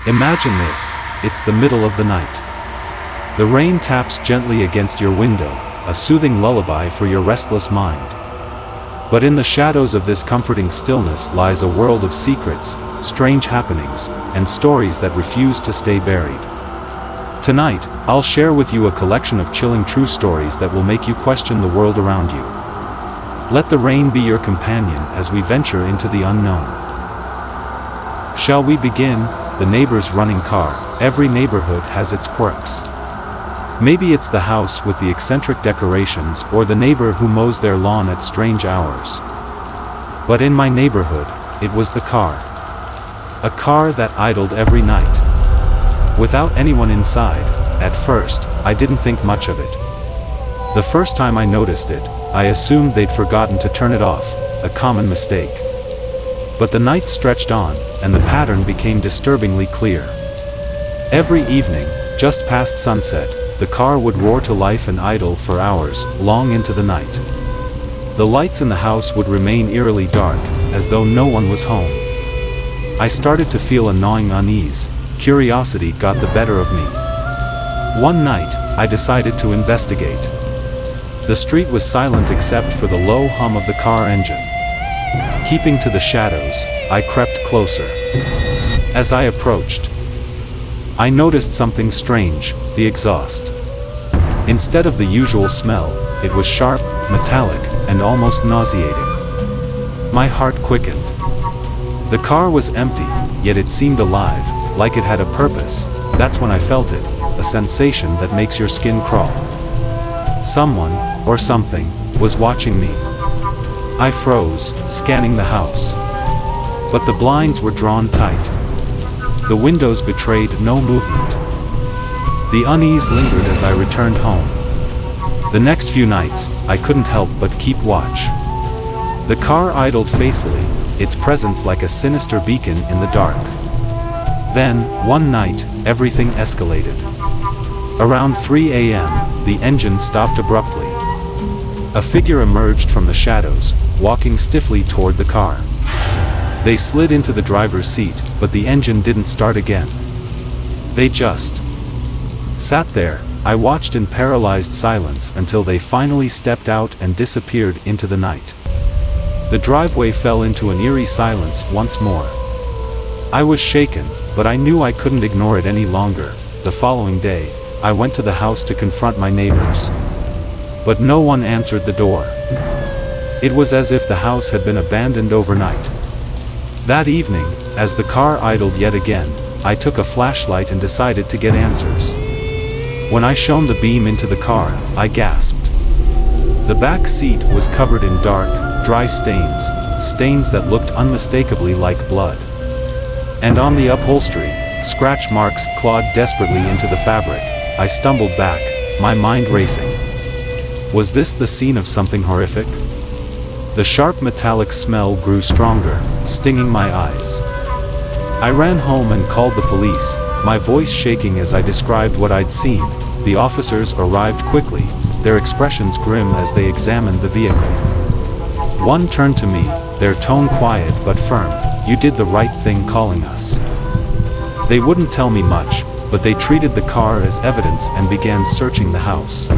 Imagine this, it's the middle of the night. The rain taps gently against your window, a soothing lullaby for your restless mind. But in the shadows of this comforting stillness lies a world of secrets, strange happenings, and stories that refuse to stay buried. Tonight, I'll share with you a collection of chilling true stories that will make you question the world around you. Let the rain be your companion as we venture into the unknown. Shall we begin? The neighbor's running car. Every neighborhood has its quirks. Maybe it's the house with the eccentric decorations or the neighbor who mows their lawn at strange hours. But in my neighborhood, it was the car. A car that idled every night. Without anyone inside, at first, I didn't think much of it. The first time I noticed it, I assumed they'd forgotten to turn it off, a common mistake. But the night stretched on, and the pattern became disturbingly clear. Every evening, just past sunset, the car would roar to life and idle for hours, long into the night. The lights in the house would remain eerily dark, as though no one was home. I started to feel a gnawing unease. Curiosity got the better of me. One night, I decided to investigate. The street was silent except for the low hum of the car engine. Keeping to the shadows, I crept closer. As I approached, I noticed something strange, the exhaust. Instead of the usual smell, it was sharp, metallic, and almost nauseating. My heart quickened. The car was empty, yet it seemed alive, like it had a purpose. That's when I felt it, a sensation that makes your skin crawl. Someone, or something, was watching me. I froze, scanning the house. But the blinds were drawn tight. The windows betrayed no movement. The unease lingered as I returned home. The next few nights, I couldn't help but keep watch. The car idled faithfully, its presence like a sinister beacon in the dark. Then, one night, everything escalated. Around 3 a.m., the engine stopped abruptly. A figure emerged from the shadows, walking stiffly toward the car. They slid into the driver's seat, but the engine didn't start again. They just sat there. I watched in paralyzed silence until they finally stepped out and disappeared into the night. The driveway fell into an eerie silence once more. I was shaken, but I knew I couldn't ignore it any longer. The following day, I went to the house to confront my neighbors. But no one answered the door. It was as if the house had been abandoned overnight. That evening, as the car idled yet again, I took a flashlight and decided to get answers. When I shone the beam into the car, I gasped. The back seat was covered in dark, dry stains, stains that looked unmistakably like blood. And on the upholstery, scratch marks clawed desperately into the fabric. I stumbled back, my mind racing. Was this the scene of something horrific? The sharp metallic smell grew stronger, stinging my eyes. I ran home and called the police, my voice shaking as I described what I'd seen. The officers arrived quickly, their expressions grim as they examined the vehicle. One turned to me, their tone quiet but firm. "You did the right thing calling us." They wouldn't tell me much, but they treated the car as evidence and began searching the house.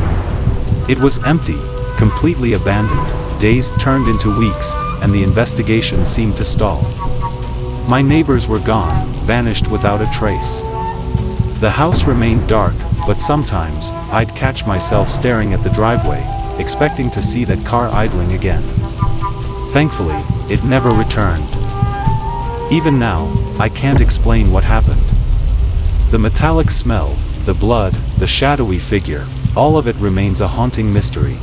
It was empty, completely abandoned. Days turned into weeks, and the investigation seemed to stall. My neighbors were gone, vanished without a trace. The house remained dark, but sometimes, I'd catch myself staring at the driveway, expecting to see that car idling again. Thankfully, it never returned. Even now, I can't explain what happened. The metallic smell, the blood, the shadowy figure, all of it remains a haunting mystery.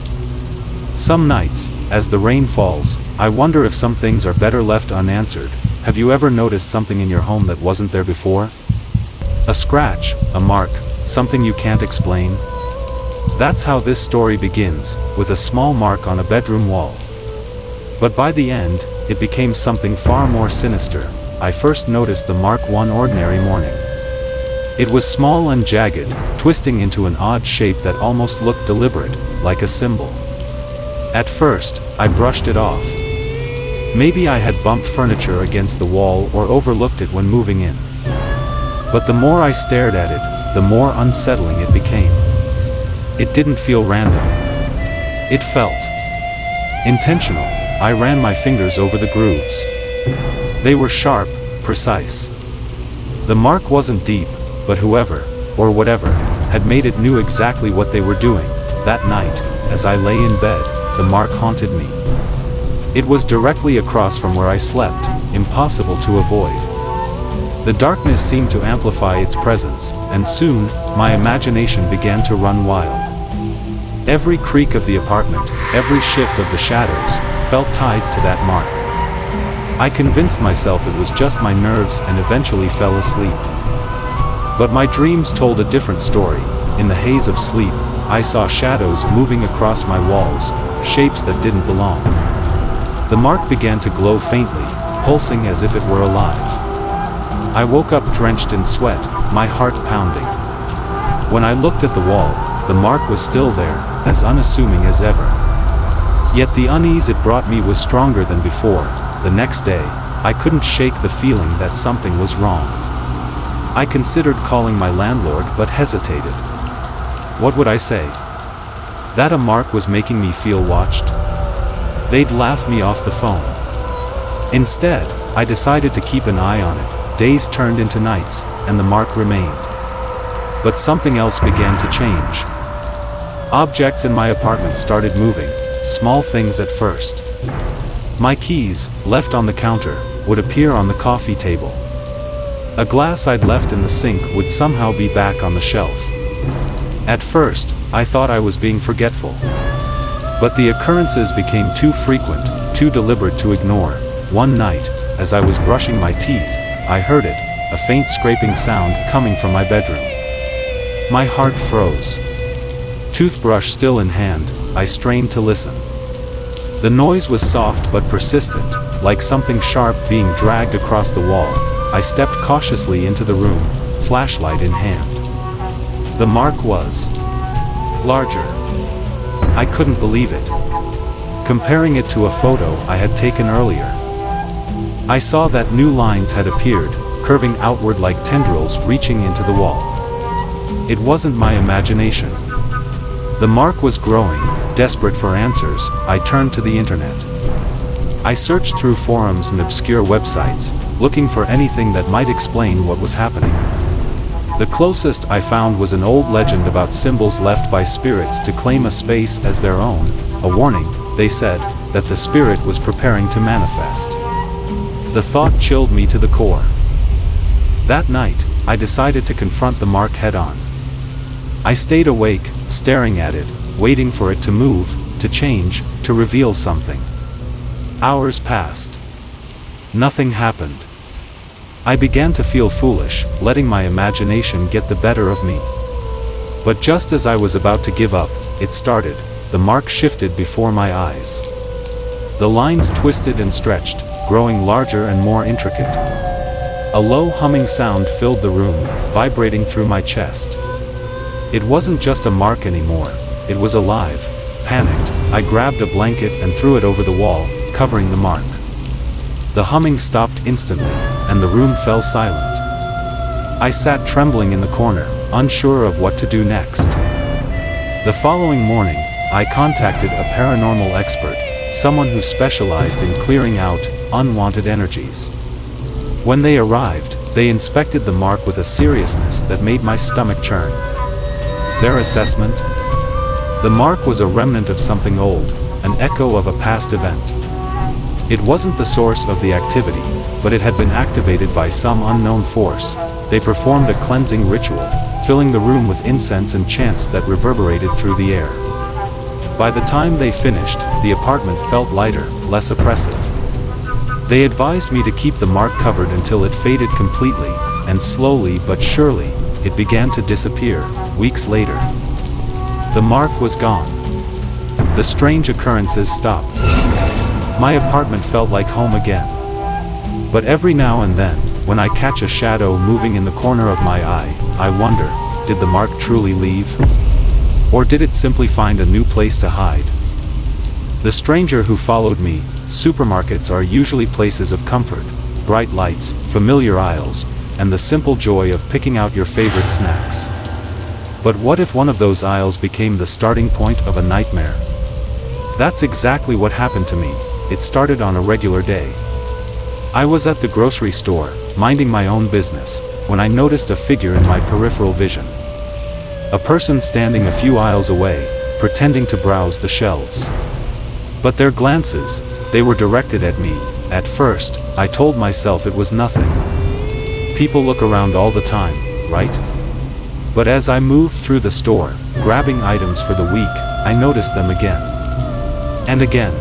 Some nights, as the rain falls, I wonder if some things are better left unanswered. Have you ever noticed something in your home that wasn't there before? A scratch, a mark, something you can't explain? That's how this story begins, with a small mark on a bedroom wall. But by the end, it became something far more sinister. I first noticed the mark one ordinary morning. It was small and jagged, twisting into an odd shape that almost looked deliberate, like a symbol. At first, I brushed it off. Maybe I had bumped furniture against the wall or overlooked it when moving in. But the more I stared at it, the more unsettling it became. It didn't feel random. It felt intentional. I ran my fingers over the grooves. They were sharp, precise. The mark wasn't deep, but whoever, or whatever, had made it knew exactly what they were doing. That night, as I lay in bed, the mark haunted me. It was directly across from where I slept, impossible to avoid. The darkness seemed to amplify its presence, and soon, my imagination began to run wild. Every creak of the apartment, every shift of the shadows, felt tied to that mark. I convinced myself it was just my nerves and eventually fell asleep. But my dreams told a different story. In the haze of sleep, I saw shadows moving across my walls, shapes that didn't belong. The mark began to glow faintly, pulsing as if it were alive. I woke up drenched in sweat, my heart pounding. When I looked at the wall, the mark was still there, as unassuming as ever. Yet the unease it brought me was stronger than before. The next day, I couldn't shake the feeling that something was wrong. I considered calling my landlord but hesitated. What would I say? That a mark was making me feel watched? They'd laugh me off the phone. Instead, I decided to keep an eye on it. Days turned into nights, and the mark remained. But something else began to change. Objects in my apartment started moving, small things at first. My keys, left on the counter, would appear on the coffee table. A glass I'd left in the sink would somehow be back on the shelf. At first, I thought I was being forgetful. But the occurrences became too frequent, too deliberate to ignore. One night, as I was brushing my teeth, I heard it, a faint scraping sound coming from my bedroom. My heart froze. Toothbrush still in hand, I strained to listen. The noise was soft but persistent, like something sharp being dragged across the wall. I stepped cautiously into the room, flashlight in hand. The mark was larger. I couldn't believe it. Comparing it to a photo I had taken earlier, I saw that new lines had appeared, curving outward like tendrils reaching into the wall. It wasn't my imagination. The mark was growing. Desperate for answers, I turned to the internet. I searched through forums and obscure websites, looking for anything that might explain what was happening. The closest I found was an old legend about symbols left by spirits to claim a space as their own, a warning, they said, that the spirit was preparing to manifest. The thought chilled me to the core. That night, I decided to confront the mark head-on. I stayed awake, staring at it, waiting for it to move, to change, to reveal something. Hours passed. Nothing happened. I began to feel foolish, letting my imagination get the better of me. But just as I was about to give up, it started. The mark shifted before my eyes. The lines twisted and stretched, growing larger and more intricate. A low humming sound filled the room, vibrating through my chest. It wasn't just a mark anymore. It was alive. Panicked, I grabbed a blanket and threw it over the wall, covering the mark. The humming stopped instantly, and the room fell silent. I sat trembling in the corner, unsure of what to do next. The following morning, I contacted a paranormal expert, someone who specialized in clearing out unwanted energies. When they arrived, they inspected the mark with a seriousness that made my stomach churn. Their assessment? The mark was a remnant of something old, an echo of a past event. It wasn't the source of the activity, but it had been activated by some unknown force. They performed a cleansing ritual, filling the room with incense and chants that reverberated through the air. By the time they finished, the apartment felt lighter, less oppressive. They advised me to keep the mark covered until it faded completely, and slowly but surely, it began to disappear. Weeks later, the mark was gone. The strange occurrences stopped. My apartment felt like home again. But every now and then, when I catch a shadow moving in the corner of my eye, I wonder, did the mark truly leave? Or did it simply find a new place to hide? The stranger who followed me. Supermarkets are usually places of comfort, bright lights, familiar aisles, and the simple joy of picking out your favorite snacks. But what if one of those aisles became the starting point of a nightmare? That's exactly what happened to me. It started on a regular day. I was at the grocery store, minding my own business, when I noticed a figure in my peripheral vision. A person standing a few aisles away, pretending to browse the shelves. But their glances, they were directed at me. At first, I told myself it was nothing. People look around all the time, right? But as I moved through the store, grabbing items for the week, I noticed them again. And again.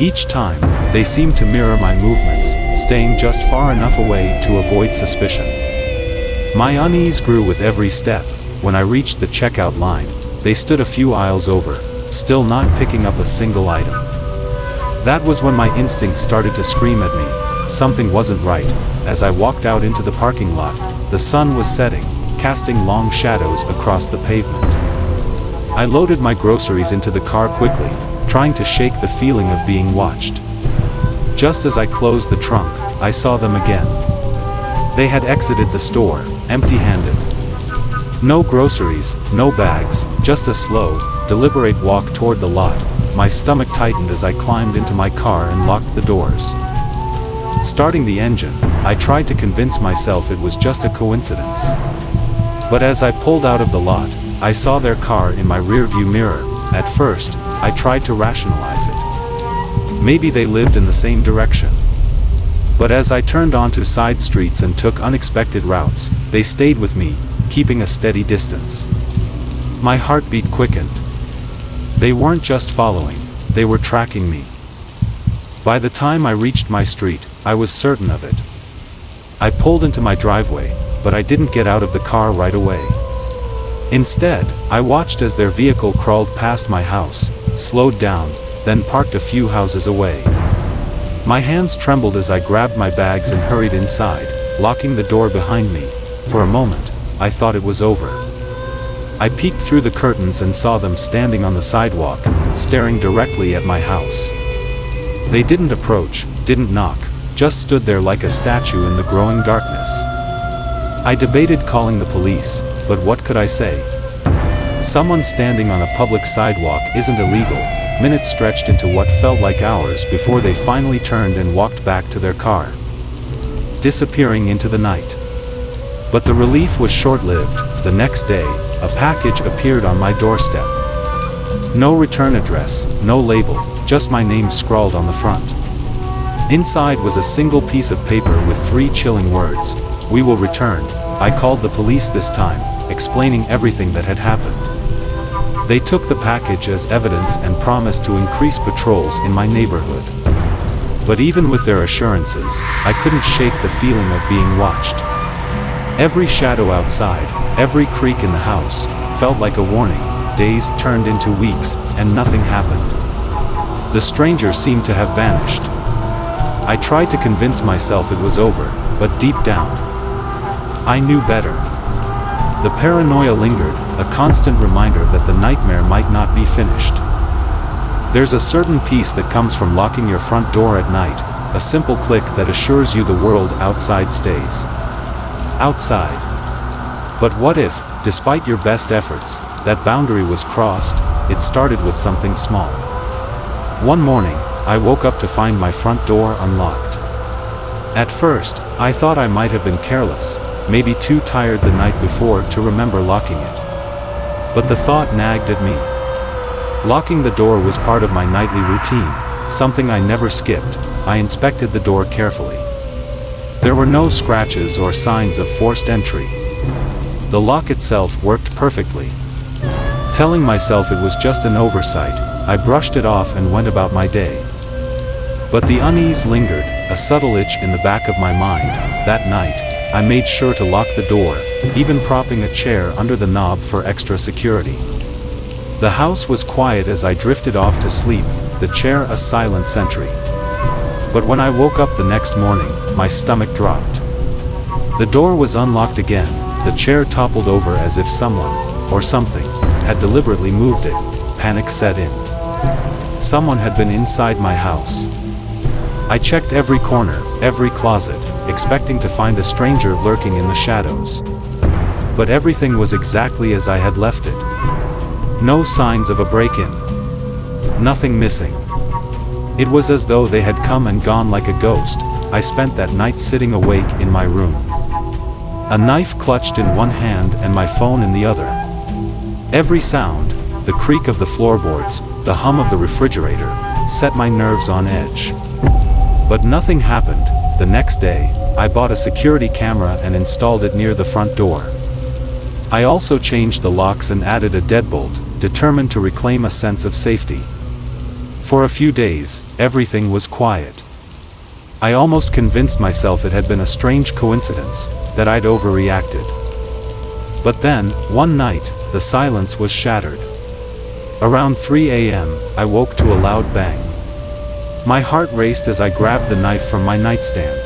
Each time, they seemed to mirror my movements, staying just far enough away to avoid suspicion. My unease grew with every step. When I reached the checkout line, they stood a few aisles over, still not picking up a single item. That was when my instinct started to scream at me. Something wasn't right. As I walked out into the parking lot, the sun was setting, casting long shadows across the pavement. I loaded my groceries into the car quickly, trying to shake the feeling of being watched. Just as I closed the trunk, I saw them again. They had exited the store, empty-handed. No groceries, no bags, just a slow, deliberate walk toward the lot. My stomach tightened as I climbed into my car and locked the doors. Starting the engine, I tried to convince myself it was just a coincidence. But as I pulled out of the lot, I saw their car in my rearview mirror. At first, I tried to rationalize it. Maybe they lived in the same direction. But as I turned onto side streets and took unexpected routes, they stayed with me, keeping a steady distance. My heartbeat quickened. They weren't just following, they were tracking me. By the time I reached my street, I was certain of it. I pulled into my driveway, but I didn't get out of the car right away. Instead, I watched as their vehicle crawled past my house, slowed down, then parked a few houses away. My hands trembled as I grabbed my bags and hurried inside, locking the door behind me. For a moment, I thought it was over. I peeked through the curtains and saw them standing on the sidewalk, staring directly at my house. They didn't approach, didn't knock, just stood there like a statue in the growing darkness. I debated calling the police, but what could I say? Someone standing on a public sidewalk isn't illegal. Minutes stretched into what felt like hours before they finally turned and walked back to their car, disappearing into the night. But the relief was short-lived. The next day, a package appeared on my doorstep. No return address, no label, just my name scrawled on the front. Inside was a single piece of paper with 3 chilling words: "We will return." I called the police this time, explaining everything that had happened. They took the package as evidence and promised to increase patrols in my neighborhood. But even with their assurances, I couldn't shake the feeling of being watched. Every shadow outside, every creak in the house, felt like a warning. Days turned into weeks, and nothing happened. The stranger seemed to have vanished. I tried to convince myself it was over, but deep down, I knew better. The paranoia lingered, a constant reminder that the nightmare might not be finished. There's a certain peace that comes from locking your front door at night, a simple click that assures you the world outside stays outside. But what if, despite your best efforts, that boundary was crossed? It started with something small. One morning, I woke up to find my front door unlocked. At first, I thought I might have been careless, maybe too tired the night before to remember locking it. But the thought nagged at me. Locking the door was part of my nightly routine, something I never skipped. I inspected the door carefully. There were no scratches or signs of forced entry. The lock itself worked perfectly. Telling myself it was just an oversight, I brushed it off and went about my day. But the unease lingered, a subtle itch in the back of my mind. That night, I made sure to lock the door, even propping a chair under the knob for extra security. The house was quiet as I drifted off to sleep, the chair a silent sentry. But when I woke up the next morning, my stomach dropped. The door was unlocked again, the chair toppled over as if someone, or something, had deliberately moved it. Panic set in. Someone had been inside my house. I checked every corner, every closet, expecting to find a stranger lurking in the shadows. But everything was exactly as I had left it. No signs of a break-in. Nothing missing. It was as though they had come and gone like a ghost. I spent that night sitting awake in my room. A knife clutched in one hand and my phone in the other. Every sound, the creak of the floorboards, the hum of the refrigerator, set my nerves on edge. But nothing happened. The next day, I bought a security camera and installed it near the front door. I also changed the locks and added a deadbolt, determined to reclaim a sense of safety. For a few days, everything was quiet. I almost convinced myself it had been a strange coincidence, that I'd overreacted. But then, one night, the silence was shattered. Around 3 a.m., I woke to a loud bang. My heart raced as I grabbed the knife from my nightstand.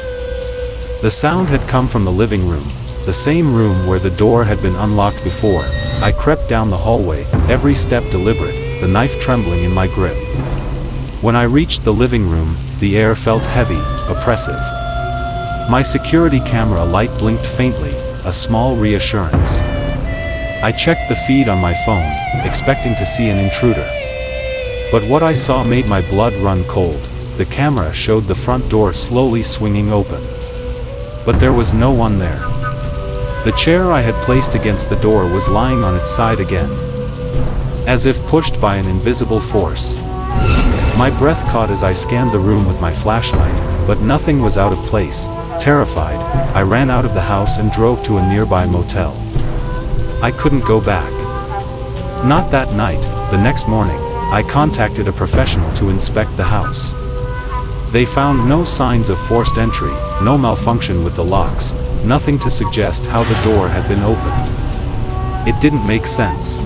The sound had come from the living room, the same room where the door had been unlocked before. I crept down the hallway, every step deliberate, the knife trembling in my grip. When I reached the living room, the air felt heavy, oppressive. My security camera light blinked faintly, a small reassurance. I checked the feed on my phone, expecting to see an intruder. But what I saw made my blood run cold. The camera showed the front door slowly swinging open. But there was no one there. The chair I had placed against the door was lying on its side again, as if pushed by an invisible force. My breath caught as I scanned the room with my flashlight, but nothing was out of place. Terrified, I ran out of the house and drove to a nearby motel. I couldn't go back. Not that night. The next morning, I contacted a professional to inspect the house. They found no signs of forced entry, no malfunction with the locks, nothing to suggest how the door had been opened. It didn't make sense.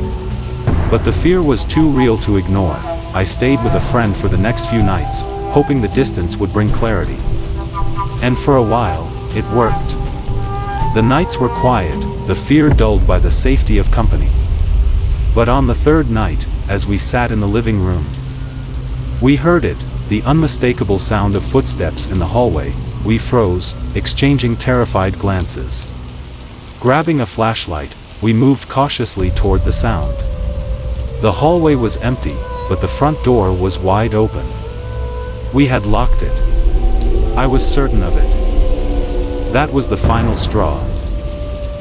But the fear was too real to ignore. I stayed with a friend for the next few nights, hoping the distance would bring clarity. And for a while, it worked. The nights were quiet, the fear dulled by the safety of company. But on the third night, as we sat in the living room, we heard it, the unmistakable sound of footsteps in the hallway. We froze, exchanging terrified glances. Grabbing a flashlight, we moved cautiously toward the sound. The hallway was empty, but the front door was wide open. We had locked it. I was certain of it. That was the final straw.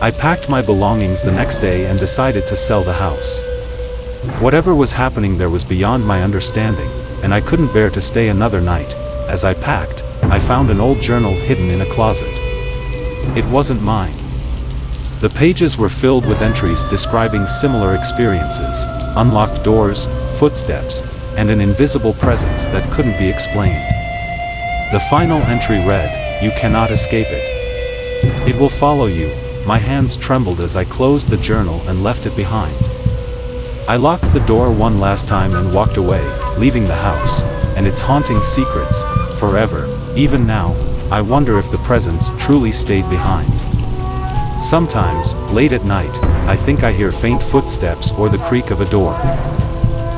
I packed my belongings the next day and decided to sell the house. Whatever was happening there was beyond my understanding, and I couldn't bear to stay another night. As I packed, I found an old journal hidden in a closet. It wasn't mine. The pages were filled with entries describing similar experiences, unlocked doors, footsteps, and an invisible presence that couldn't be explained. The final entry read, "You cannot escape it. It will follow you." My hands trembled as I closed the journal and left it behind. I locked the door one last time and walked away, leaving the house, and its haunting secrets, forever. Even now, I wonder if the presence truly stayed behind. Sometimes, late at night, I think I hear faint footsteps or the creak of a door.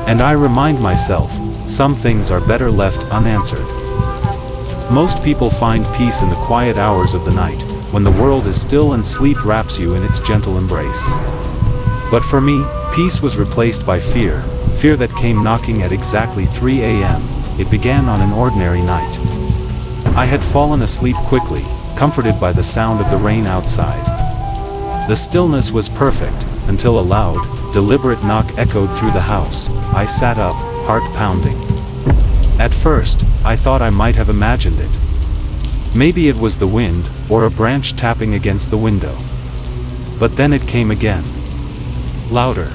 And I remind myself, some things are better left unanswered. Most people find peace in the quiet hours of the night, when the world is still and sleep wraps you in its gentle embrace. But for me, peace was replaced by fear, fear that came knocking at exactly 3 a.m. It began on an ordinary night. I had fallen asleep quickly, comforted by the sound of the rain outside. The stillness was perfect, until a loud, deliberate knock echoed through the house. I sat up, heart pounding. At first, I thought I might have imagined it. Maybe it was the wind, or a branch tapping against the window. But then it came again. Louder.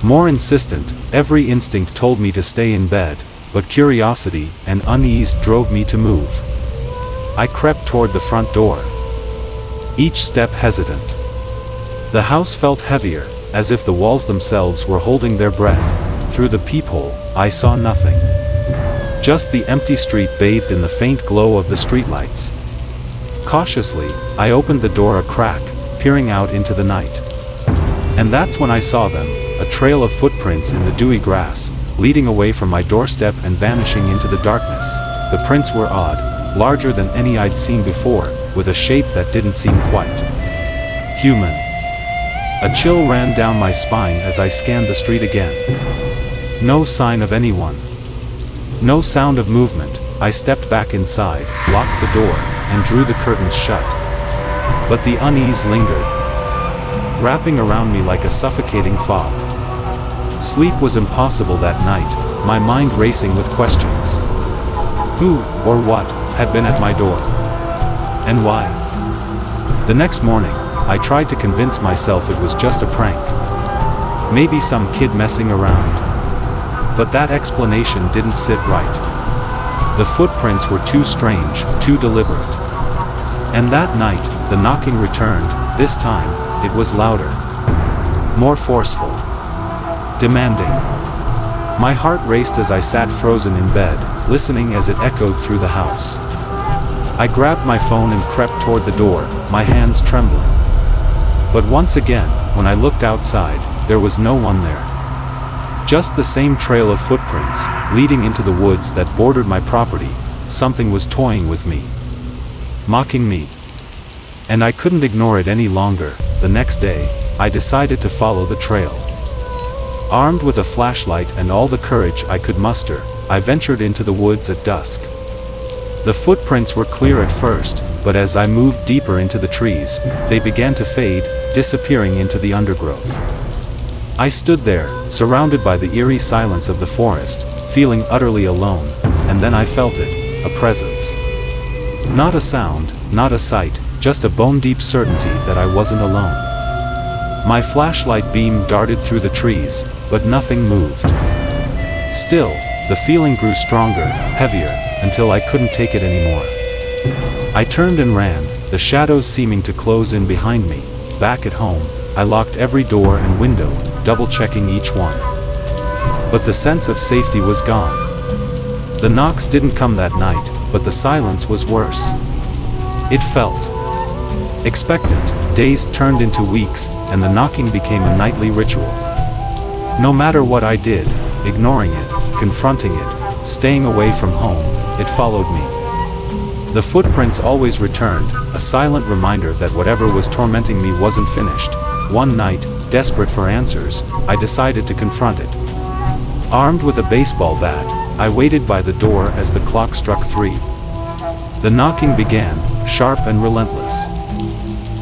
More insistent. Every instinct told me to stay in bed, but curiosity and unease drove me to move. I crept toward the front door, each step hesitant. The house felt heavier, as if the walls themselves were holding their breath. Through the peephole, I saw nothing. Just the empty street bathed in the faint glow of the streetlights. Cautiously, I opened the door a crack, peering out into the night. And that's when I saw them, a trail of footprints in the dewy grass, leading away from my doorstep and vanishing into the darkness. The prints were odd, larger than any I'd seen before, with a shape that didn't seem quite human. A chill ran down my spine as I scanned the street again. No sign of anyone. No sound of movement. I stepped back inside, locked the door, and drew the curtains shut. But the unease lingered, wrapping around me like a suffocating fog. Sleep was impossible that night, my mind racing with questions. Who, or what, had been at my door? And why? The next morning, I tried to convince myself it was just a prank. Maybe some kid messing around. But that explanation didn't sit right. The footprints were too strange, too deliberate. And that night, the knocking returned. This time, it was louder, more forceful, demanding. My heart raced as I sat frozen in bed, listening as it echoed through the house. I grabbed my phone and crept toward the door, my hands trembling. But once again, when I looked outside, there was no one there. Just the same trail of footprints, leading into the woods that bordered my property. Something was toying with me, mocking me. And I couldn't ignore it any longer. The next day, I decided to follow the trail. Armed with a flashlight and all the courage I could muster, I ventured into the woods at dusk. The footprints were clear at first, but as I moved deeper into the trees, they began to fade, disappearing into the undergrowth. I stood there, surrounded by the eerie silence of the forest, feeling utterly alone, and then I felt it, a presence. Not a sound, not a sight, just a bone-deep certainty that I wasn't alone. My flashlight beam darted through the trees, but nothing moved. Still, the feeling grew stronger, heavier, until I couldn't take it anymore. I turned and ran, the shadows seeming to close in behind me. Back at home, I locked every door and window, double-checking each one. But the sense of safety was gone. The knocks didn't come that night, but the silence was worse. It felt expectant. Days turned into weeks, and the knocking became a nightly ritual. No matter what I did, ignoring it, confronting it, staying away from home, it followed me. The footprints always returned, a silent reminder that whatever was tormenting me wasn't finished. One night, desperate for answers, I decided to confront it. Armed with a baseball bat, I waited by the door as the clock struck 3. The knocking began, sharp and relentless.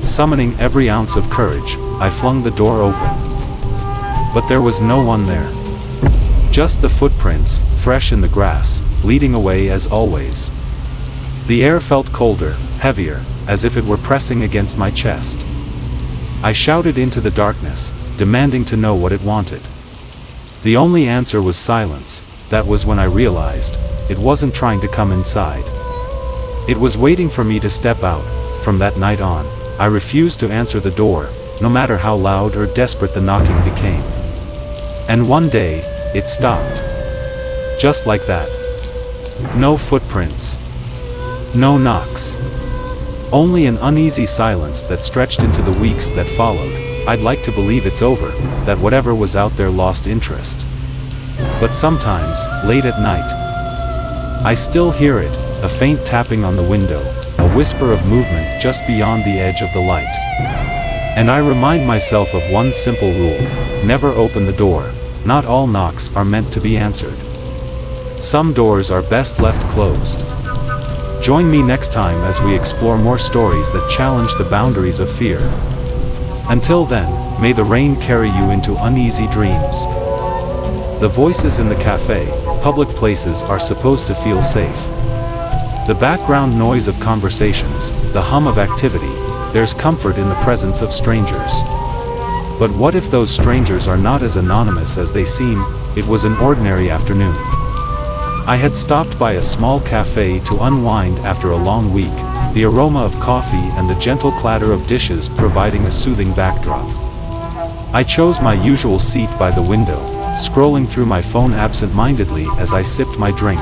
Summoning every ounce of courage, I flung the door open. But there was no one there. Just the footprints, fresh in the grass, leading away as always. The air felt colder, heavier, as if it were pressing against my chest. I shouted into the darkness, demanding to know what it wanted. The only answer was silence. That was when I realized, it wasn't trying to come inside. It was waiting for me to step out. From that night on, I refused to answer the door, no matter how loud or desperate the knocking became. And one day, it stopped. Just like that. No footprints. No knocks. Only an uneasy silence that stretched into the weeks that followed. I'd like to believe it's over, that whatever was out there lost interest. But sometimes, late at night, I still hear it, a faint tapping on the window, a whisper of movement just beyond the edge of the light. And I remind myself of one simple rule: never open the door. Not all knocks are meant to be answered. Some doors are best left closed. Join me next time as we explore more stories that challenge the boundaries of fear. Until then, may the rain carry you into uneasy dreams. The voices in the cafe, public places are supposed to feel safe. The background noise of conversations, the hum of activity, there's comfort in the presence of strangers. But what if those strangers are not as anonymous as they seem? It was an ordinary afternoon. I had stopped by a small cafe to unwind after a long week, the aroma of coffee and the gentle clatter of dishes providing a soothing backdrop. I chose my usual seat by the window, scrolling through my phone absent-mindedly as I sipped my drink.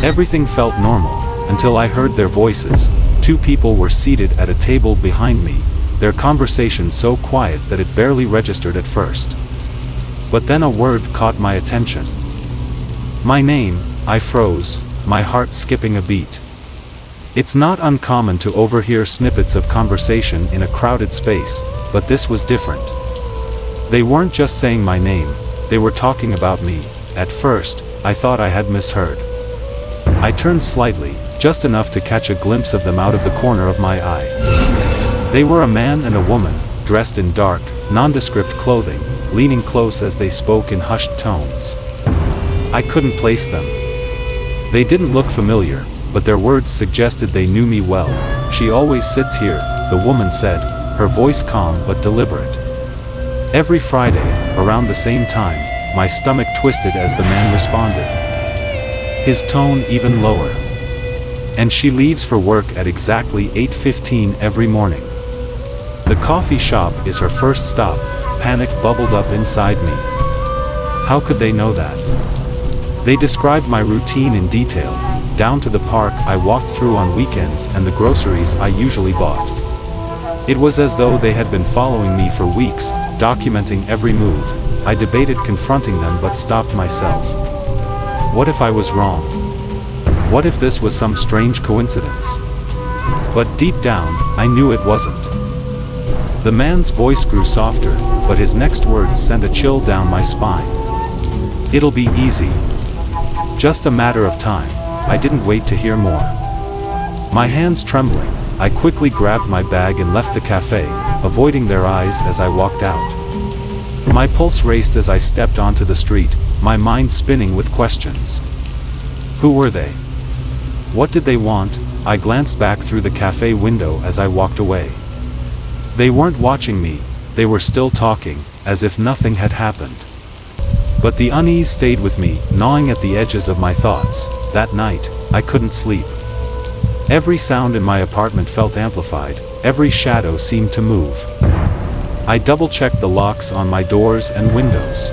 Everything felt normal, until I heard their voices. 2 people were seated at a table behind me, their conversation so quiet that it barely registered at first. But then a word caught my attention. My name. I froze. my heart skipping a beat. It's not uncommon to overhear snippets of conversation in a crowded space, but this was different. They weren't just saying my name, they were talking about me. At first, I thought I had misheard. I turned slightly, just enough to catch a glimpse of them out of the corner of my eye. They were a man and a woman, dressed in dark, nondescript clothing, leaning close as they spoke in hushed tones. I couldn't place them. They didn't look familiar, but their words suggested they knew me well. "She always sits here," the woman said, her voice calm but deliberate. Every Friday, around the same time, my stomach twisted as the man responded, his tone even lower. "And she leaves for work at exactly 8:15 every morning. The coffee shop is her first stop." Panic bubbled up inside me. How could they know that? They described my routine in detail, down to the park I walked through on weekends and the groceries I usually bought. It was as though they had been following me for weeks, documenting every move. I debated confronting them but stopped myself. What if I was wrong? What if this was some strange coincidence? But deep down, I knew it wasn't. The man's voice grew softer, but his next words sent a chill down my spine. "It'll be easy. Just a matter of time." I didn't wait to hear more. My hands trembling, I quickly grabbed my bag and left the cafe, avoiding their eyes as I walked out. My pulse raced as I stepped onto the street, my mind spinning with questions. Who were they? What did they want? I glanced back through the cafe window as I walked away. They weren't watching me, they were still talking, as if nothing had happened. But the unease stayed with me, gnawing at the edges of my thoughts. That night, I couldn't sleep. Every sound in my apartment felt amplified, every shadow seemed to move. I double-checked the locks on my doors and windows.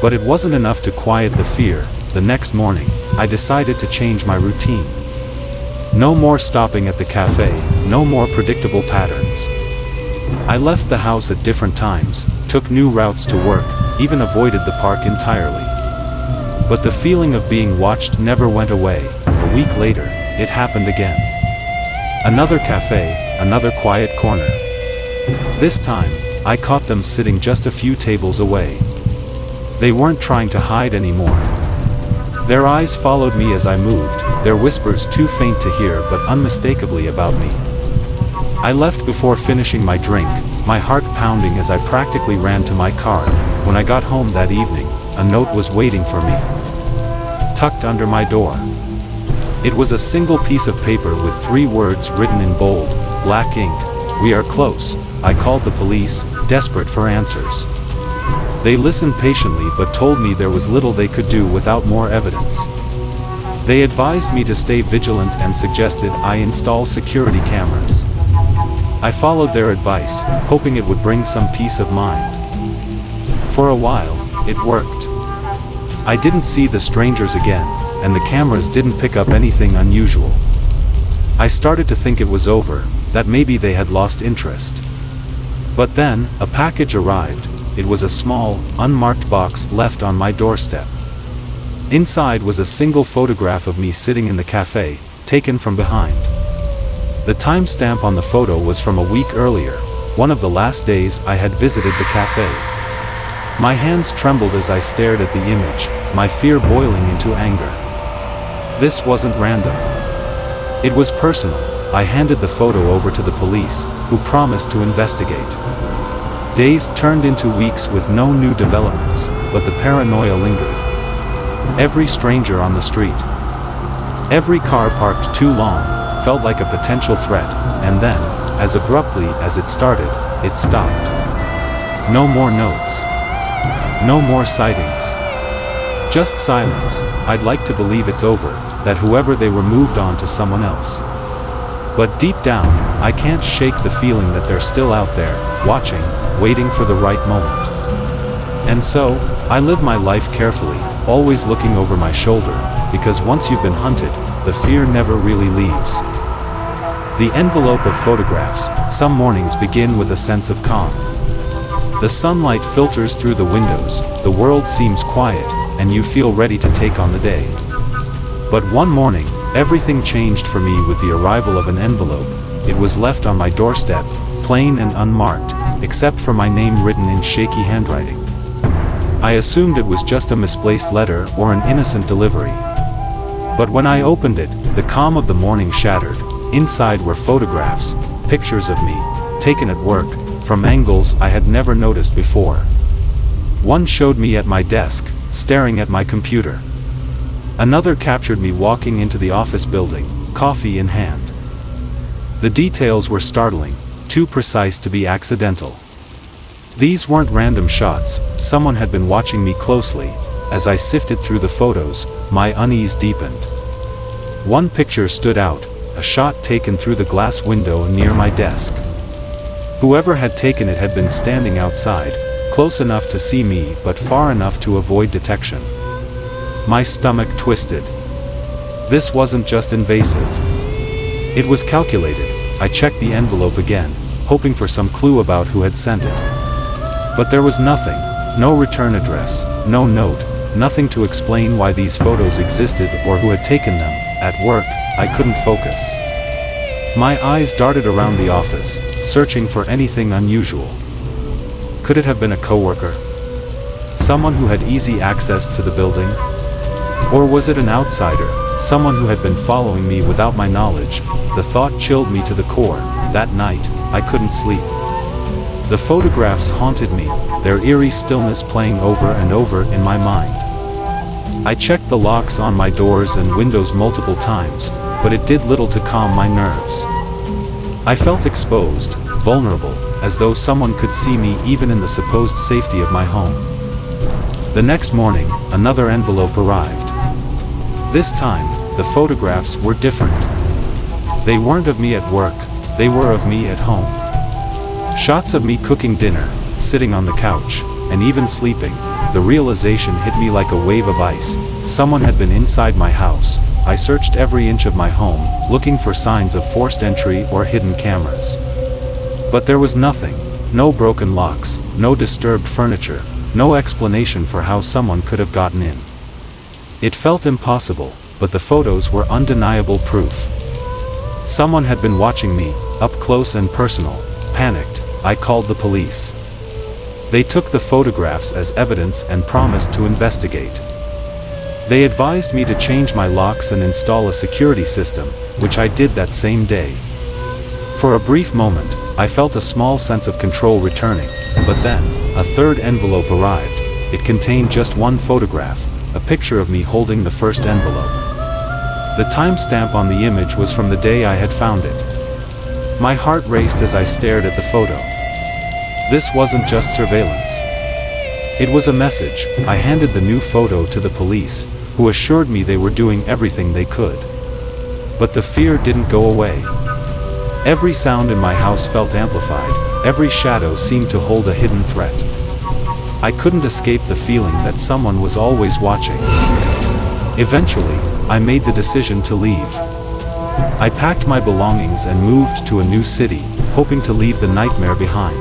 But it wasn't enough to quiet the fear. The next morning, I decided to change my routine. No more stopping at the cafe, no more predictable patterns. I left the house at different times, took new routes to work, even avoided the park entirely. But the feeling of being watched never went away. A week later, it happened again. Another cafe, another quiet corner. This time, I caught them sitting just a few tables away. They weren't trying to hide anymore. Their eyes followed me as I moved, their whispers too faint to hear but unmistakably about me. I left before finishing my drink, my heart pounding as I practically ran to my car. When I got home that evening, a note was waiting for me, tucked under my door. It was a single piece of paper with 3 words written in bold, black ink. "We are close." I called the police, desperate for answers. They listened patiently but told me there was little they could do without more evidence. They advised me to stay vigilant and suggested I install security cameras. I followed their advice, hoping it would bring some peace of mind. For a while, it worked. I didn't see the strangers again, and the cameras didn't pick up anything unusual. I started to think it was over, that maybe they had lost interest. But then, a package arrived. It was a small, unmarked box left on my doorstep. Inside was a single photograph of me sitting in the cafe, taken from behind. The timestamp on the photo was from a week earlier, one of the last days I had visited the cafe. My hands trembled as I stared at the image, my fear boiling into anger. This wasn't random. It was personal. I handed the photo over to the police, who promised to investigate. Days turned into weeks with no new developments, but the paranoia lingered. Every stranger on the street, every car parked too long, felt like a potential threat, and then, as abruptly as it started, it stopped. No more notes. No more sightings. Just silence. I'd like to believe it's over, that whoever they were moved on to someone else. But deep down, I can't shake the feeling that they're still out there, watching, waiting for the right moment. And so, I live my life carefully, always looking over my shoulder, because once you've been hunted, the fear never really leaves. The envelope of photographs. Some mornings begin with a sense of calm. The sunlight filters through the windows, the world seems quiet, and you feel ready to take on the day. But one morning, everything changed for me with the arrival of an envelope. It was left on my doorstep, plain and unmarked, except for my name written in shaky handwriting. I assumed it was just a misplaced letter or an innocent delivery. But when I opened it, the calm of the morning shattered. Inside were photographs, pictures of me, taken at work, from angles I had never noticed before. One showed me at my desk, staring at my computer. Another captured me walking into the office building, coffee in hand. The details were startling, too precise to be accidental. These weren't random shots, someone had been watching me closely. As I sifted through the photos, my unease deepened. One picture stood out, a shot taken through the glass window near my desk. Whoever had taken it had been standing outside, close enough to see me but far enough to avoid detection. My stomach twisted. This wasn't just invasive. It was calculated. I checked the envelope again, hoping for some clue about who had sent it. But there was nothing, no return address, no note, nothing to explain why these photos existed or who had taken them. At work, I couldn't focus. My eyes darted around the office, searching for anything unusual. Could it have been a coworker? Someone who had easy access to the building? Or was it an outsider, someone who had been following me without my knowledge? The thought chilled me to the core. That night, I couldn't sleep. The photographs haunted me, their eerie stillness playing over and over in my mind. I checked the locks on my doors and windows multiple times, but it did little to calm my nerves. I felt exposed, vulnerable, as though someone could see me even in the supposed safety of my home. The next morning, another envelope arrived. This time, the photographs were different. They weren't of me at work, they were of me at home. Shots of me cooking dinner, sitting on the couch, and even sleeping. The realization hit me like a wave of ice. Someone had been inside my house. I searched every inch of my home, looking for signs of forced entry or hidden cameras. But there was nothing. No broken locks, no disturbed furniture, no explanation for how someone could have gotten in. It felt impossible, but the photos were undeniable proof. Someone had been watching me, up close and personal. Panicked, I called the police. They took the photographs as evidence and promised to investigate. They advised me to change my locks and install a security system, which I did that same day. For a brief moment, I felt a small sense of control returning, but then, a third envelope arrived. It contained just one photograph, a picture of me holding the first envelope. The timestamp on the image was from the day I had found it. My heart raced as I stared at the photo. This wasn't just surveillance. It was a message. I handed the new photo to the police, who assured me they were doing everything they could. But the fear didn't go away. Every sound in my house felt amplified, every shadow seemed to hold a hidden threat. I couldn't escape the feeling that someone was always watching. Eventually, I made the decision to leave. I packed my belongings and moved to a new city, hoping to leave the nightmare behind.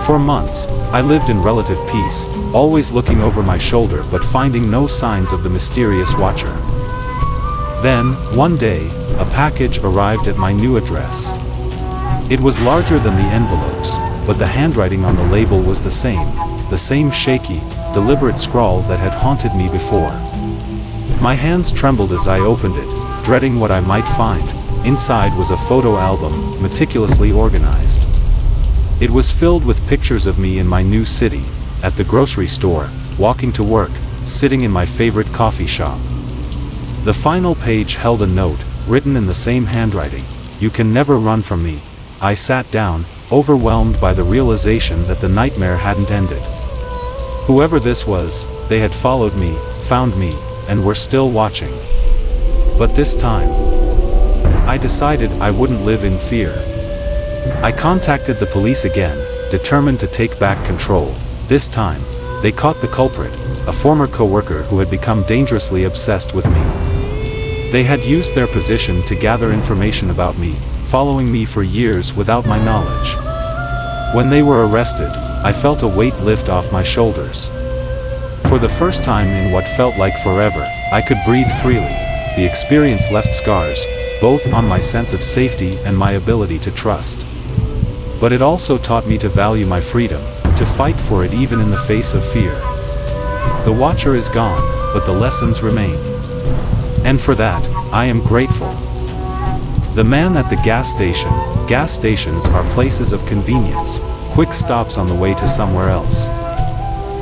For months, I lived in relative peace, always looking over my shoulder but finding no signs of the mysterious watcher. Then, one day, a package arrived at my new address. It was larger than the envelopes, but the handwriting on the label was the same shaky, deliberate scrawl that had haunted me before. My hands trembled as I opened it, dreading what I might find. Inside was a photo album, meticulously organized. It was filled with pictures of me in my new city, at the grocery store, walking to work, sitting in my favorite coffee shop. The final page held a note, written in the same handwriting. "You can never run from me." I sat down, overwhelmed by the realization that the nightmare hadn't ended. Whoever this was, they had followed me, found me, and were still watching. But this time, I decided I wouldn't live in fear. I contacted the police again, determined to take back control. This time, they caught the culprit, a former coworker who had become dangerously obsessed with me. They had used their position to gather information about me, following me for years without my knowledge. When they were arrested, I felt a weight lift off my shoulders. For the first time in what felt like forever, I could breathe freely. the experience left scars, both on my sense of safety and my ability to trust. But it also taught me to value my freedom, to fight for it even in the face of fear. The Watcher is gone, but the lessons remain. And for that, I am grateful. The man at the gas station. Gas stations are places of convenience, quick stops on the way to somewhere else.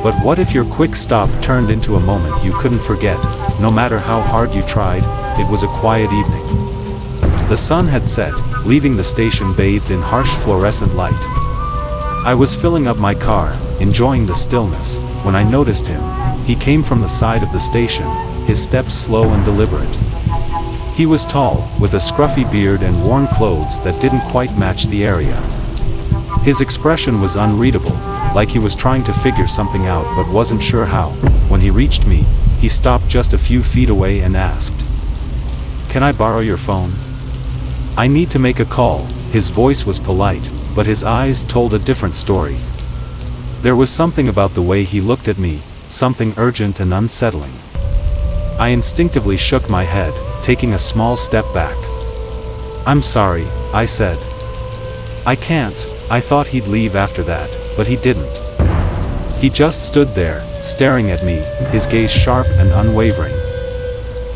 But what if your quick stop turned into a moment you couldn't forget? No matter how hard you tried, it was a quiet evening. The sun had set, leaving the station bathed in harsh fluorescent light. I was filling up my car, enjoying the stillness, when I noticed him. He came from the side of the station, his steps slow and deliberate. He was tall, with a scruffy beard and worn clothes that didn't quite match the area. His expression was unreadable, like he was trying to figure something out but wasn't sure how. When he reached me, he stopped just a few feet away and asked, "Can I borrow your phone? I need to make a call." His voice was polite, but his eyes told a different story. There was something about the way he looked at me, something urgent and unsettling. I instinctively shook my head, taking a small step back. "I'm sorry," I said. "I can't." I thought he'd leave after that, but he didn't. He just stood there, staring at me, his gaze sharp and unwavering.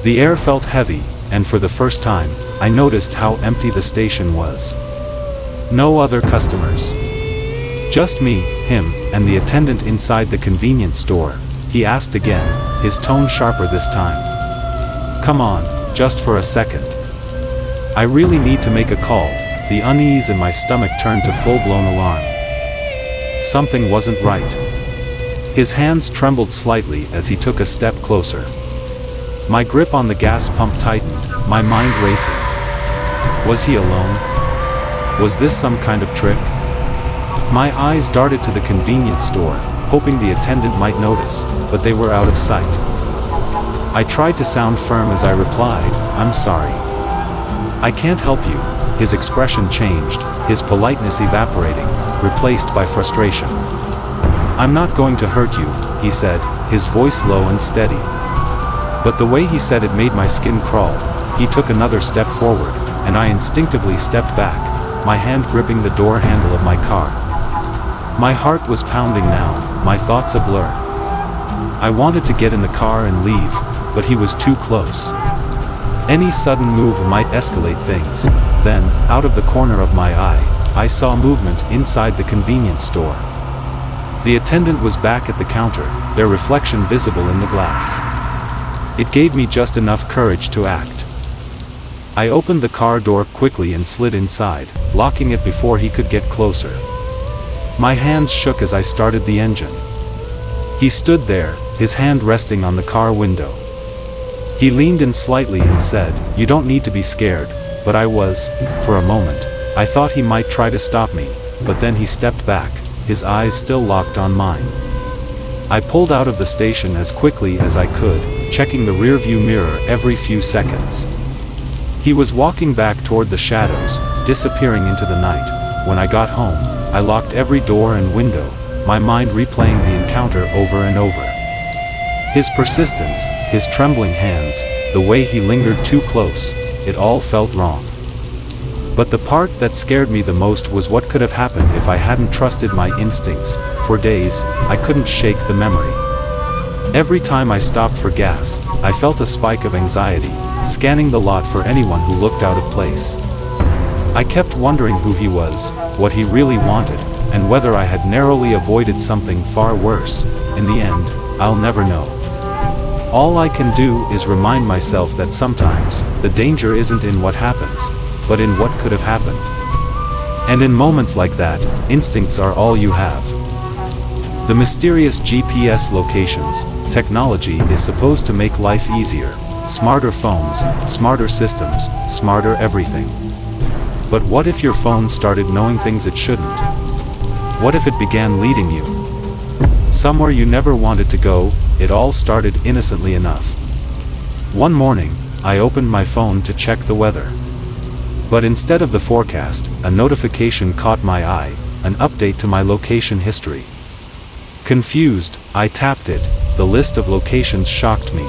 The air felt heavy, and for the first time, I noticed how empty the station was. No other customers. Just me, him, and the attendant inside the convenience store. He asked again, his tone sharper this time. "Come on, just for a second. I really need to make a call." The unease in my stomach turned to full-blown alarm. Something wasn't right. His hands trembled slightly as he took a step closer. My grip on the gas pump tightened, my mind racing. Was he alone? Was this some kind of trick? My eyes darted to the convenience store, hoping the attendant might notice, but they were out of sight. I tried to sound firm as I replied, "I'm sorry. I can't help you." His expression changed, his politeness evaporating, replaced by frustration. "I'm not going to hurt you," he said, his voice low and steady. But the way he said it made my skin crawl. He took another step forward, and I instinctively stepped back, my hand gripping the door handle of my car. My heart was pounding now, my thoughts a blur. I wanted to get in the car and leave, but he was too close. Any sudden move might escalate things. Then, out of the corner of my eye, I saw movement inside the convenience store. The attendant was back at the counter, their reflection visible in the glass. It gave me just enough courage to act. I opened the car door quickly and slid inside, locking it before he could get closer. My hands shook as I started the engine. He stood there, his hand resting on the car window. He leaned in slightly and said, "You don't need to be scared," but I was. For a moment, I thought he might try to stop me, but then he stepped back, his eyes still locked on mine. I pulled out of the station as quickly as I could, checking the rearview mirror every few seconds. He was walking back toward the shadows, disappearing into the night. When I got home, I locked every door and window, my mind replaying the encounter over and over. His persistence, his trembling hands, the way he lingered too close, it all felt wrong. But the part that scared me the most was what could have happened if I hadn't trusted my instincts. For days, I couldn't shake the memory. Every time I stopped for gas, I felt a spike of anxiety, scanning the lot for anyone who looked out of place. I kept wondering who he was, what he really wanted, and whether I had narrowly avoided something far worse. In the end, I'll never know. All I can do is remind myself that sometimes, the danger isn't in what happens, but in what could have happened. And in moments like that, instincts are all you have. The mysterious GPS locations, technology is supposed to make life easier. Smarter phones, smarter systems, smarter everything. But what if your phone started knowing things it shouldn't? What if it began leading you somewhere you never wanted to go? It all started innocently enough. One morning, I opened my phone to check the weather. But instead of the forecast, a notification caught my eye, an update to my location history. Confused, I tapped it. The list of locations shocked me.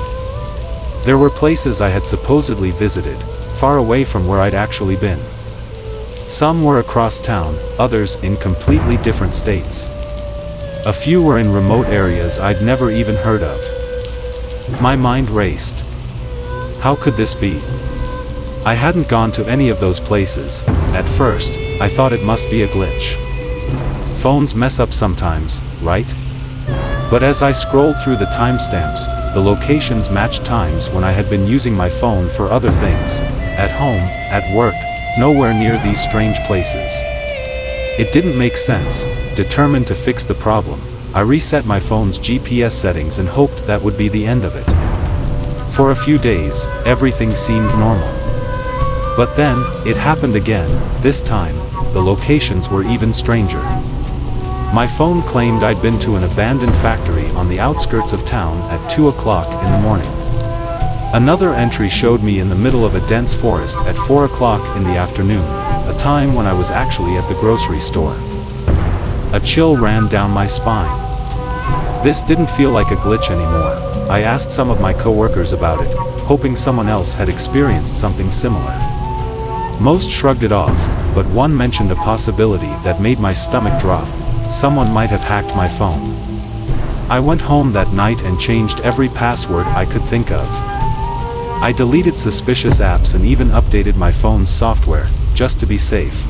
There were places I had supposedly visited, far away from where I'd actually been. Some were across town, others in completely different states. A few were in remote areas I'd never even heard of. My mind raced. How could this be? I hadn't gone to any of those places. At first, I thought it must be a glitch. Phones mess up sometimes, right? But as I scrolled through the timestamps, the locations matched times when I had been using my phone for other things, at home, at work, nowhere near these strange places. It didn't make sense. Determined to fix the problem, I reset my phone's GPS settings and hoped that would be the end of it. For a few days, everything seemed normal. But then, it happened again. This time, the locations were even stranger. My phone claimed I'd been to an abandoned factory on the outskirts of town at 2 o'clock in the morning. Another entry showed me in the middle of a dense forest at 4 o'clock in the afternoon, a time when I was actually at the grocery store. A chill ran down my spine. This didn't feel like a glitch anymore. I asked some of my coworkers about it, hoping someone else had experienced something similar. Most shrugged it off, but one mentioned a possibility that made my stomach drop. Someone might have hacked my phone. I went home that night and changed every password I could think of. I deleted suspicious apps and even updated my phone's software, just to be safe.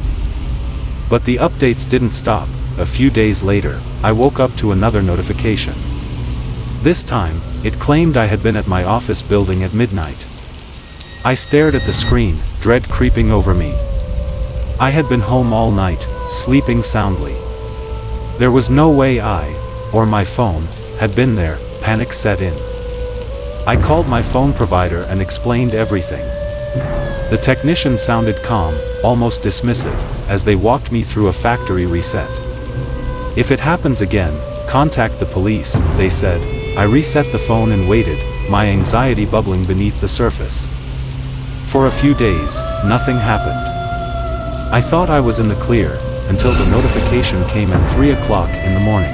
But the updates didn't stop. A few days later, I woke up to another notification. This time, it claimed I had been at my office building at midnight. I stared at the screen, dread creeping over me. I had been home all night, sleeping soundly. There was no way I, or my phone, had been there. Panic set in. I called my phone provider and explained everything. The technician sounded calm, almost dismissive, as they walked me through a factory reset. If it happens again, contact the police, they said. I reset the phone and waited, my anxiety bubbling beneath the surface. For a few days, nothing happened. I thought I was in the clear, until the notification came at 3 o'clock in the morning.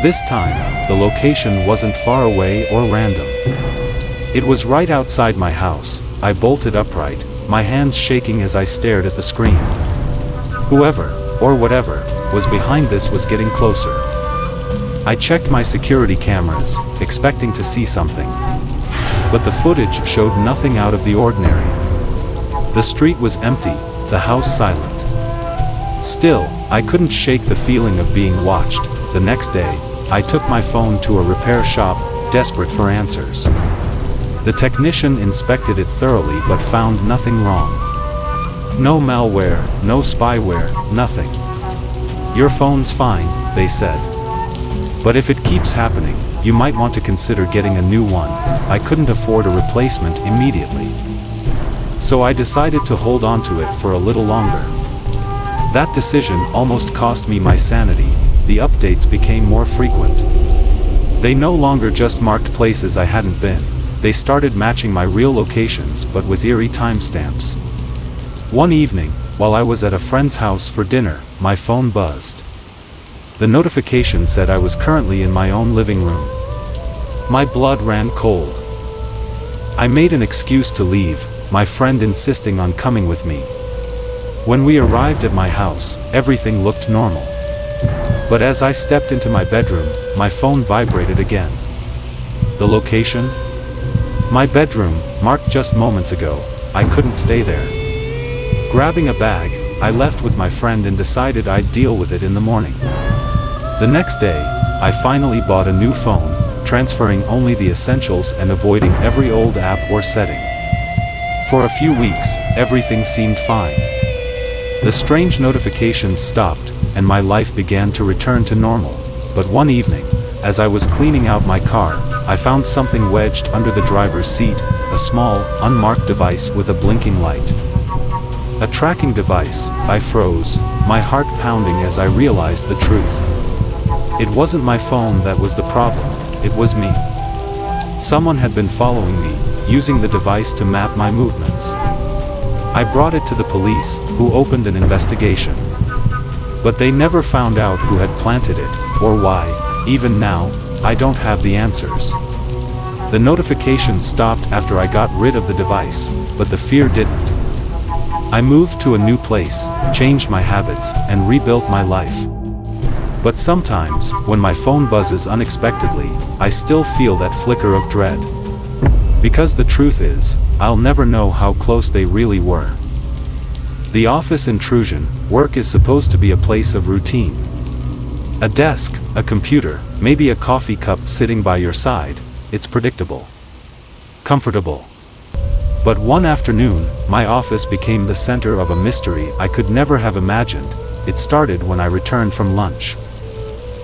This time, the location wasn't far away or random. It was right outside my house. I bolted upright, my hands shaking as I stared at the screen. Whoever, or whatever, was behind this was getting closer. I checked my security cameras, expecting to see something. But the footage showed nothing out of the ordinary. The street was empty, the house silent. Still, I couldn't shake the feeling of being watched. The next day, I took my phone to a repair shop, desperate for answers. The technician inspected it thoroughly but found nothing wrong. No malware, no spyware, nothing. Your phone's fine, they said. But if it keeps happening, you might want to consider getting a new one. I couldn't afford a replacement immediately. So I decided to hold on to it for a little longer. That decision almost cost me my sanity. The updates became more frequent. They no longer just marked places I hadn't been. They started matching my real locations but with eerie timestamps. One evening, while I was at a friend's house for dinner, my phone buzzed. The notification said I was currently in my own living room. My blood ran cold. I made an excuse to leave, my friend insisting on coming with me. When we arrived at my house, everything looked normal. But as I stepped into my bedroom, my phone vibrated again. The location? My bedroom, marked just moments ago. I couldn't stay there. Grabbing a bag, I left with my friend and decided I'd deal with it in the morning. The next day, I finally bought a new phone, transferring only the essentials and avoiding every old app or setting. For a few weeks, everything seemed fine. The strange notifications stopped, and my life began to return to normal. But one evening, as I was cleaning out my car, I found something wedged under the driver's seat, a small, unmarked device with a blinking light. A tracking device. I froze, my heart pounding as I realized the truth. It wasn't my phone that was the problem, it was me. Someone had been following me, using the device to map my movements. I brought it to the police, who opened an investigation. But they never found out who had planted it, or why. Even now, I don't have the answers. The notification stopped after I got rid of the device, but the fear didn't. I moved to a new place, changed my habits, and rebuilt my life. But sometimes, when my phone buzzes unexpectedly, I still feel that flicker of dread. Because the truth is, I'll never know how close they really were. The office intrusion. Work is supposed to be a place of routine. A desk, a computer, maybe a coffee cup sitting by your side. It's predictable. Comfortable. But one afternoon, my office became the center of a mystery I could never have imagined. It started when I returned from lunch.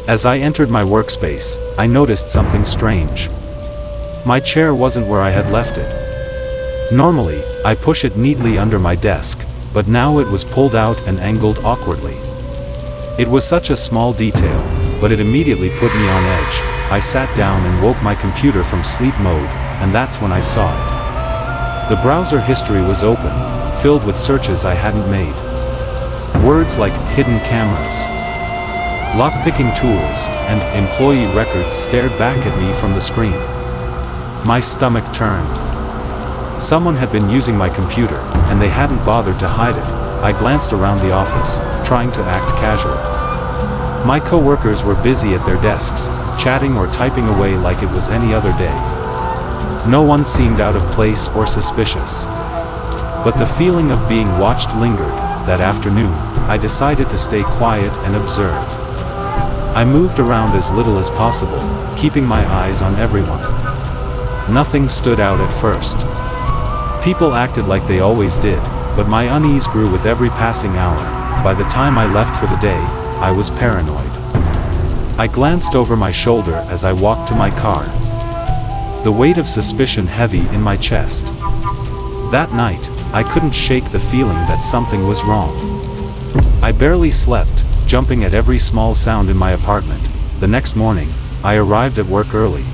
As I entered my workspace, I noticed something strange. My chair wasn't where I had left it. Normally, I push it neatly under my desk, but now it was pulled out and angled awkwardly. It was such a small detail, but it immediately put me on edge. I sat down and woke my computer from sleep mode, and that's when I saw it. The browser history was open, filled with searches I hadn't made. Words like hidden cameras, lockpicking tools, and employee records stared back at me from the screen. My stomach turned. Someone had been using my computer, and they hadn't bothered to hide it. I glanced around the office, trying to act casual. My coworkers were busy at their desks, chatting or typing away like it was any other day. No one seemed out of place or suspicious. But the feeling of being watched lingered. That afternoon, I decided to stay quiet and observe. I moved around as little as possible, keeping my eyes on everyone. Nothing stood out at first. People acted like they always did, but my unease grew with every passing hour. By the time I left for the day, I was paranoid. I glanced over my shoulder as I walked to my car. The weight of suspicion heavy in my chest. That night, I couldn't shake the feeling that something was wrong. I barely slept, jumping at every small sound in my apartment. The next morning, I arrived at work early.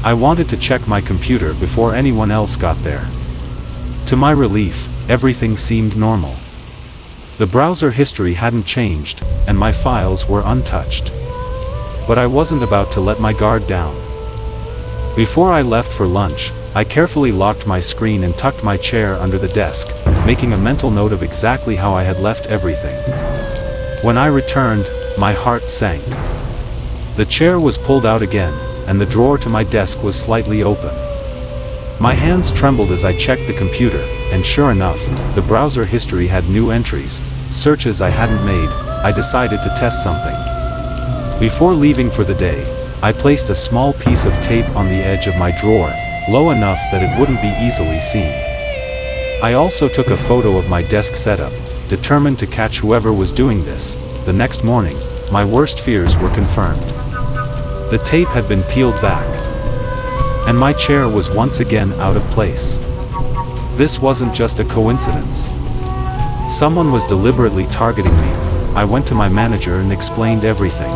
I wanted to check my computer before anyone else got there. To my relief, everything seemed normal. The browser history hadn't changed, and my files were untouched. But I wasn't about to let my guard down. Before I left for lunch, I carefully locked my screen and tucked my chair under the desk, making a mental note of exactly how I had left everything. When I returned, my heart sank. The chair was pulled out again, and the drawer to my desk was slightly open. My hands trembled as I checked the computer, and sure enough, the browser history had new entries, searches I hadn't made. I decided to test something. Before leaving for the day, I placed a small piece of tape on the edge of my drawer, low enough that it wouldn't be easily seen. I also took a photo of my desk setup, determined to catch whoever was doing this. The next morning, my worst fears were confirmed. The tape had been peeled back, and my chair was once again out of place. This wasn't just a coincidence. Someone was deliberately targeting me. I went to my manager and explained everything.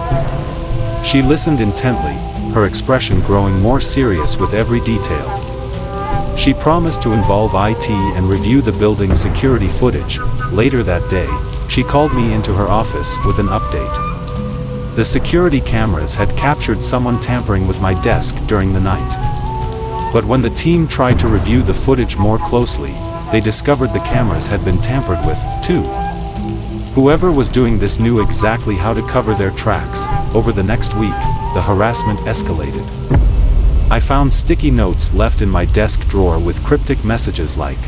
She listened intently, her expression growing more serious with every detail. She promised to involve IT and review the building's security footage. Later that day, she called me into her office with an update. The security cameras had captured someone tampering with my desk during the night. But when the team tried to review the footage more closely, they discovered the cameras had been tampered with, too. Whoever was doing this knew exactly how to cover their tracks. Over the next week, the harassment escalated. I found sticky notes left in my desk drawer with cryptic messages like,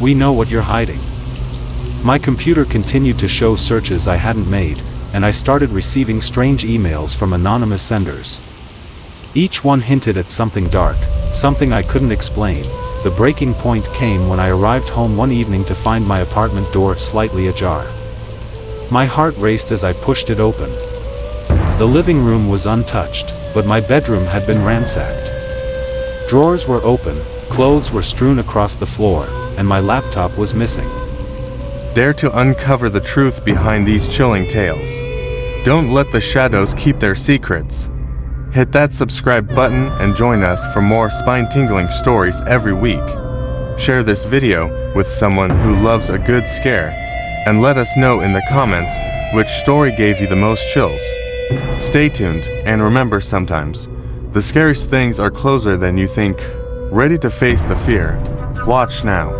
"We know what you're hiding." My computer continued to show searches I hadn't made, and I started receiving strange emails from anonymous senders. Each one hinted at something dark, something I couldn't explain. The breaking point came when I arrived home one evening to find my apartment door slightly ajar. My heart raced as I pushed it open. The living room was untouched, but my bedroom had been ransacked. Drawers were open, clothes were strewn across the floor, and my laptop was missing. Dare to uncover the truth behind these chilling tales. Don't let the shadows keep their secrets. Hit that subscribe button and join us for more spine-tingling stories every week. Share this video with someone who loves a good scare, and let us know in the comments which story gave you the most chills. Stay tuned, and remember sometimes, The scariest things are closer than you think. Ready to face the fear? Watch now.